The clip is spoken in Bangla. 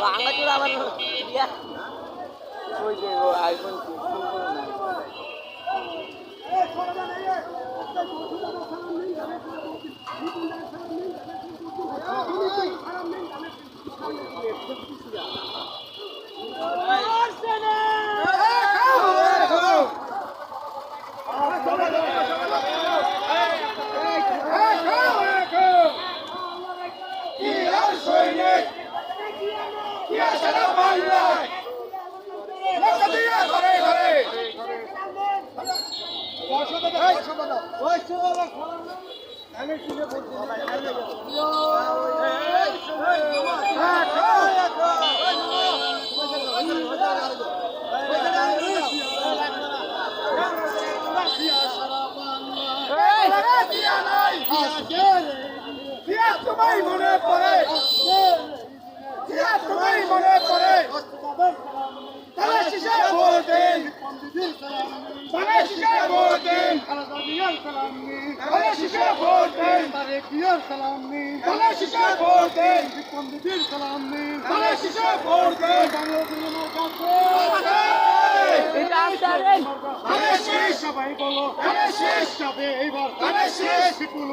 বাংলা চুরা আবার ওই যে আইফোন তোমায় মনে পড়ে তোমায় মনে পড়ে তারা শিশে বলতেন তারা শিশে বলতেন তারা শিশে বলতেন তারা শিশে বলতেন তারা শিশে বলতেন সবাই বলো শেষ যাবে এইবার শেষ বিপুল